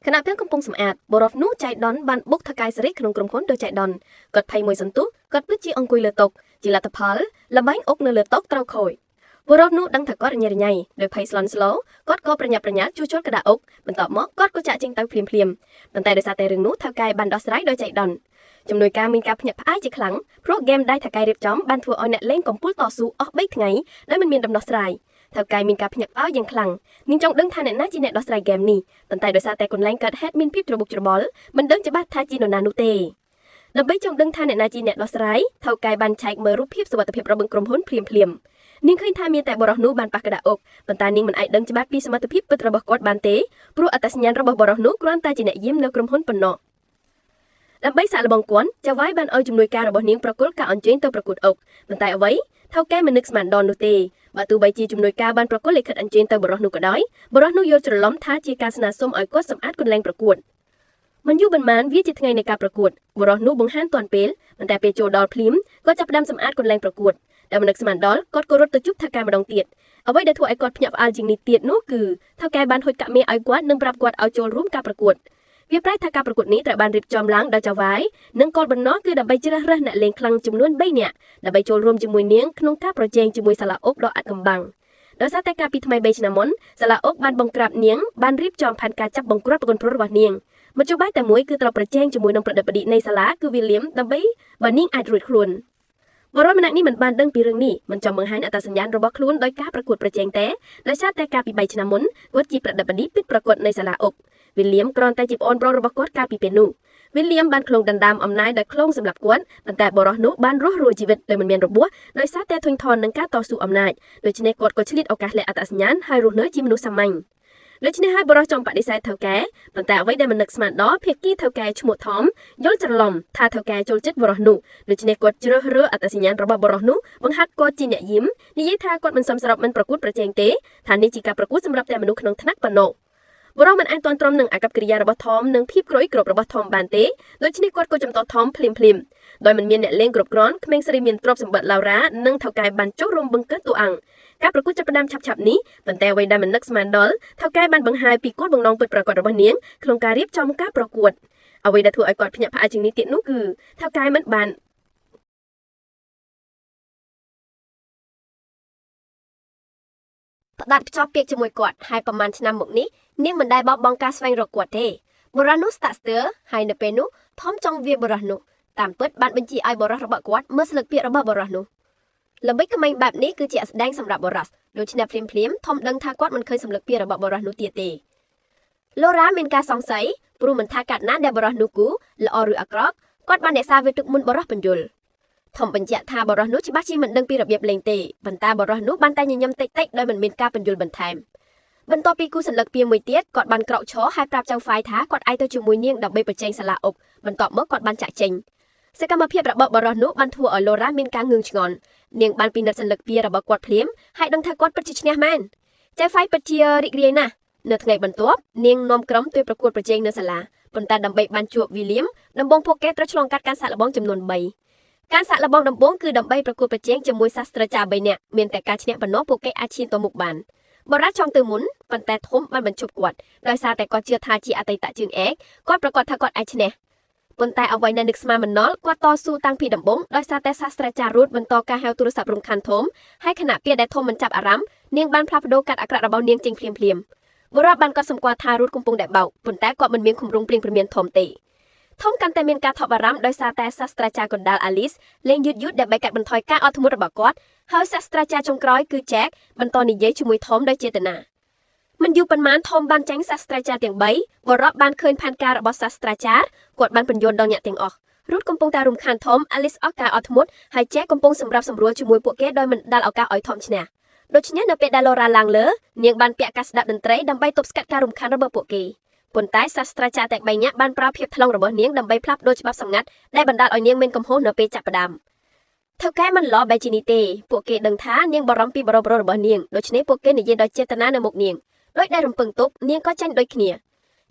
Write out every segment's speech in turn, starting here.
ขณะเพื่อนកំពុងសម្អាតបរិបនោះចៃដនបានបុកថកែសេរីក្នុងក្រុមហ៊ុនដោយចៃដនគាត់ភ័យមួយសន្ទុះគាត់ពិតជាអង្គុយលើតុជាលទ្ធផលលបែងអុកនៅលើតុត្រូវខូចបរិបនោះដឹងថាគាត់រញ៉េរញ៉ៃដោយភ័យស្លន់ស្លោគាត់ក៏ប្រញាប់ប្រញាល់ជួសជុលក្តារអុកបន្ទាប់មកគាត់ក៏ចាក់ចេញទៅភ្លាមប៉ុន្តែដោយសារតែរឿងនោះថៅកែបានដោះស្រាយដោយចៃដនជំនួយការមានការភ្ញាក់ផ្អើលជាខ្លាំងព្រោះហ្គេមដែលថៅកែរៀបចំបានធ្វើឲ្យអ្នកលេងកំពុលតស៊ូអស់3ថ្ងៃដោយមិនមានដំណោះស្រាយថៅកែមានការភ្ញាក់ផ្អើលយ៉ាងខ្លាំងនាងចង់ដឹងថាអ្នកណាជាអ្នកដោះស្រាយហ្គេមនេះប៉ុន្តែដោយសារតែកន្លែងកើតហេតុមានភាពច្របូកច្របល់មិនដឹងច្បាស់ថាជានរណានោះទេដើម្បីចង់ដឹងថាអ្នកណាជាអ្នកដោះស្រាយថៅកែបានឆែកមើលរូបភាពសុវត្ថិភាពរបស់ក្រុមហ៊ុនភ្លាមនាងឃើញថាមានតែបរិះនោះបានប៉ះក្តារអុកប៉ុន្តែនាងមិនអាចដឹងច្បាស់ពីសមត្ថភាពពិតរបស់គាត់បានទេព្រោះអត្តសញ្ញាណរបស់បរិះនោះគ្រាន់តែជាអ្នកយាមនៅក្រុមហ៊ុនប៉ុណ្ណោះដើម្បីសាកល្បងគន់ចៅហ្វាយបានឲ្យជំនួយការរបស់នាងប្រគល់ការអញ្ជើញទៅប្រកួតអុកប៉ុន្តែអ្វីថៅកែមិននឹកស្មានដល់នោះទេបើទោះបីជាជំនួយការបានប្រគល់លិខិតអញ្ជើញទៅបរិះនោះក៏ដោយបរិះនោះយល់ច្រឡំថាជាការស្នើសុំឲ្យគាត់សម្អាតកន្លែងប្រកួតមិនយូរប៉ុន្មានវាជាថ្ងៃនៃការប្រកួតបរិះនោះបង្ហាញទាន់ពេលប៉ុន្តែពេលចូលដល់ភ្លាមគាត់ចាប់ផ្ដើមសម្អាតកន្លែងប្រកួតតែមិននឹកស្មានដល់គាត់ក៏រត់ទៅជួបថៅកែម្ដងទៀតអ្វីដែលធ្វើឲ្យគាត់ភ្ញាក់ផ្អើលជាងនេះទៀតនោះគឺថៅកែបានហុចកាក់មាសឲ្យគាត់និងប្រាប់គាត់ឲ្យចូលរួមការប្រកួតវាប្រែថាការប្រកួតនេះត្រូវបានរៀបចំឡើងដោយចៅហ្វាយនិងគោលបំណងគឺដើម្បីជ្រើសរើសអ្នកលេងខ្លាំងចំនួន3នាក់ដើម្បីចូលរួមជាមួយនាងក្នុងការប្រជែងជាមួយសាឡាអុកដ៏អាថ៌កំបាំងដោយសារតែកាលពីថ្មី3ឆ្នាំមុនសាឡាអុកបានបង្ក្រាបនាងបានរៀបចំផែនការចាប់បង្ក្រាបប្រពន្ធប្រុសរបស់នាងមធ្យោបាយតែមួយគឺត្រូវប្រជែងជាមួយនឹងប្រឌិតបឌិនៃសាឡាគឺវីលៀមដើម្បីបើនាងអាចរួចខ្លួនបរិបម្នាក់នេះមិនបានដឹងពីរឿងនេះមិនចង់បង្ហាញអត្តសញ្ញាណរបស់ខ្លួនដោយការប្រកួតប្រជែងទេដោយសារតែកាលពី3ឆ្នាំមុនគាត់ជាប្រឌិតបឌិពិតប្រាកដនៃសាឡាអុកវីលៀមគ្រាន់តែជាប្អូនប្រុសរបស់គាត់កាលពីពេលនោះវីលៀមបានខ្លងដណ្ដើមអំណាចដោយខ្លងសម្រាប់គាត់ប៉ុន្តែបរិះនោះបានរស់រួចជីវិតដោយមិនមានរបួសដោយសារតែធុញថននឹងការតស៊ូអំណាចដូច្នេះគាត់ក៏ឆ្លៀតឱកាសលាក់អត្តសញ្ញាណហើយរស់នៅជាមនុស្សសាមញ្ញដូច្នេះហើយបរិះចង់បដិសេធថៅកែប៉ុន្តែអ្វីដែលមិននឹកស្មានដល់ភាគីថៅកែឈ្មោះថមយល់ច្រឡំថាថៅកែចូលចិត្តបរិះនោះដូច្នេះគាត់ជ្រើសរើសអត្តសញ្ញាណរបស់បរិះនោះបង្ហាត់គាត់ជាអ្នកយាមនិយាយថាគាត់មិនសមស្របមិនប្រកួតប្រជែងទេថានេះជាការប្រកួតសម្រាប់តែមនុស្សក្នុងថ្នាក់ប៉ុណ្ណោះបរិះមិនអាចទាន់ទ្រាំនឹងអាកប្បកិរិយារបស់ថមនិងភាពក្រួយក្រោបរបស់ថមបានទេដូច្នេះគាត់ក៏ចំទាស់ថមភ្លាមដោយមិនមានអ្នកលេងគ្រប់គ្រាន់ក្មេងស្រីមានទ្រព្យសម្បត្តិឡាវរ៉ានិងថៅកែបានចុះរួមបង្កើតតួអង្គការប្រកួតចាប់ផ្ដើមឆាប់ៗនេះប៉ុន្តែអ្វីដែលមិននឹកស្មានដល់ថៅកែបានបង្ហាញពីគោលបំណងពិតប្រាកដរបស់នាងក្នុងការរៀបចំការប្រកួតអ្វីដែលធ្វើឲ្យគាត់ភ្ញាក់ផ្អើលជាងនេះទៀតនោះគឺថៅកែមិនបានផ្ដាច់ភ្ជាប់ពាក្យជាមួយគាត់ហើយប្រហែលឆ្នាំមកនេះនាងមិនដែលបោះបង់ការស្វែងរកគាត់ទេបរិះនោះស្ទាក់ស្ទើរហើយនៅពេលនោះថមចង់វាបរិះនោះតាមពិតបានបញ្ជាឲ្យបរិះរបស់គាត់មើលស្លឹកពាក្យរបស់បរិះនោះល្បិចក្មេងបែបនេះគឺជាស្ដែងសម្រាប់បរិះដូច្នេះភ្លាមថមដឹងថាគាត់មិនឃើញសម្លឹកពាក្យរបស់បរិះនោះទៀតទេឡូរ៉ាមានការសង្ស័យព្រោះមិនថាកាត់ណាដែលបរិះនោះគូល្អឬអាក្រក់គាត់បានអ្នកសារវាទុកមុនបរិះបញ្យលថមបញ្ជាក់ថាបរិះនោះច្បាស់ជាមិនដឹងពីរបៀបលេងទេប៉ុន្តែបរិះនោះបានតែញញឹមតិចៗដោយមិនមានការបញ្យលបន្ថែមបន្ទាប់ពីគូសន្លឹកពាមួយទៀតគាត់បានក្រោកឈរហើយប្រាប់ចៅហ្វាយថាគាត់អាចទៅជាមួយនាងដើម្បីប្រជែងសាឡាអុកបន្ទាប់មកគាត់បានចាក់ចេញសកម្មភាពរបស់បរិះនោះបានធ្វើឲ្យឡូរ៉ាមានការងឿងឆ្ងល់នាងបានពិនិត្យសន្លឹកពារបស់គាត់ភ្លាមហើយដឹងថាគាត់ពិតជាឈ្នះមែនចៅហ្វាយពិតជារីករាយណាស់នៅថ្ងៃបន្ទាប់នាងនាំក្រុមទៅប្រកួតប្រជែងនៅសាលាប៉ុន្តែដើម្បីបានជួបវីលៀមដំបូងពួកគេត្រូវឆ្លងកាត់ការសាកល្បងចំនួន3ការសាកល្បងដំបូងគឺដើម្បីប្រកួតប្រជែងជាមួយសាស្ត្រាចារ្យ3នាក់មានតែការឈ្នះប៉ុណ្ណោះពួកគេអាចឈានទៅមុខបានបរិះចង់ទៅមុនប៉ុន្តែធំបានបញ្ឈប់គាត់ដោយសារតែគាត់ជឿថាជាអតីតជើងឯកគាត់ប្រកាសថាគាត់អាចឈ្នះប៉ុន្តែអ្វីដែលនឹកស្មានមិនដល់គាត់តស៊ូតាំងពីដំបូងដោយសារតែសាស្ត្រាចារ្យរੂតបន្តការហៅទូរស័ព្ទរំខានធំហើយខណៈពេលដែលធំមិនចាប់អារម្មណ៍នាងបានផ្លាស់ប្ដូរកាត់អាក្រក់របស់នាងចេញភ្លាមបរិះបានកត់សម្គាល់ថារੂតកំពុងតែបោកប៉ុន្តែគាត់មិនមានគម្រោងព្រៀងព្រមានធំទេធំកាន់តែមានការថប់បារម្ភដោយសារតែសាស្ត្រាចារ្យកណ្ដាលអាលីសលេងយឺតដើម្បីកាត់បន្ថយការអត់ធ្មត់របស់គាត់ហើយសាស្ត្រាចារ្យចុងក្រោយគឺចែកបន្តនិយាយជាមួយធំដោយចេតនាមិនយូរប៉ុន្មានធំបានចាញ់សាស្ត្រាចារ្យទាំង3បរិះបានឃើញផែនការរបស់សាស្ត្រាចារ្យគាត់បានបញ្យល់ដល់អ្នកទាំងអស់រੂតកំពុងតែរំខានធំអាលីសអស់ការអត់ធ្មត់ហើយចែកកំពុងសម្រាប់សម្រួលជាមួយពួកគេដោយមិនដាល់ឱកាសឲ្យធំឈ្នះដូច្នេះនៅពេលដែលឡូរ៉ាឡើងលើនាងបានពាក់ការស្ដាប់តន្ត្រីដើម្បីទប់ស្កាត់ការរំខានរបស់ពួកគេប៉ុន្តែសាស្ត្រាចារ្យទាំង3នាក់បានប្រើភាពថ្លង់របស់នាងដើម្បីផ្លាស់ប្ដូរច្បាប់សម្ងាត់ដែលបណ្ដាលឲ្យនាងមានកំហុសនៅពេលចាប់ផ្ដើមថៅកែមិនឡោបែបជានេះទេពួកគេដឹងថានាងបារម្ភពីបរិបទរបស់នាងដូច្នេះពួកគេនិយាយដោយចេតនានៅមុខនាងដោយដែលរំពឹងទុកនាងក៏ចាញ់ដូចគ្នា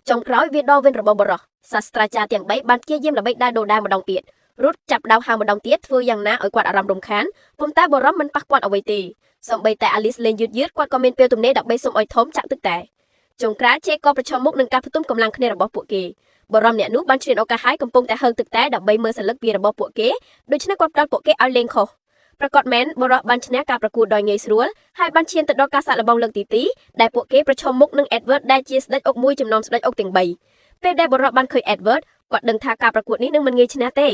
ចុងក្រោយវាដវិញរបស់បរិះសាស្ត្រាចារ្យទាំង3បានព្យាយាមដើម្បីដើរដូរម្ដងទៀតរੂតចាប់ដៅហៅម្ដងទៀតធ្វើយ៉ាងណាឲ្យគាត់អារម្មណ៍រំខានប៉ុន្តែបរិះមិនប៉ះពាល់អ្វីទេសូម្បីតែអាលីសលេងយឺតគាត់ក៏មានពេលទំនេរដើម្បីសុំឲ្យធំចាក់ទឹកតែ ចុងក្រោយ Jake ក៏ប្រឈមមុខនឹងការផ្ទុំកម្លាំងគ្នារបស់ពួកគេបរិមអ្នកនោះបានឆ្លៀតឱកាសហើយកំពុងតែហឹងទឹកតែដើម្បីមើលសិលឹកពីរបស់ពួកគេដូច្នេះគាត់ផ្ដល់ពួកគេឲ្យលេងខុសប្រកបមែនបរិមបានឈ្នះការប្រកួតដោយងាយស្រួលហើយបានឈានទៅដល់ការសាកល្បងលើកទី2ដែលពួកគេប្រឈមមុខនឹង Edward ដែលជាស្ដេចអុកមួយចំណោមស្ដេចអុកទាំង3ពេលដែលបរិមបានឃើញ Edward គាត់ដឹងថាការប្រកួតនេះនឹងមិនងាយឈ្នះទេ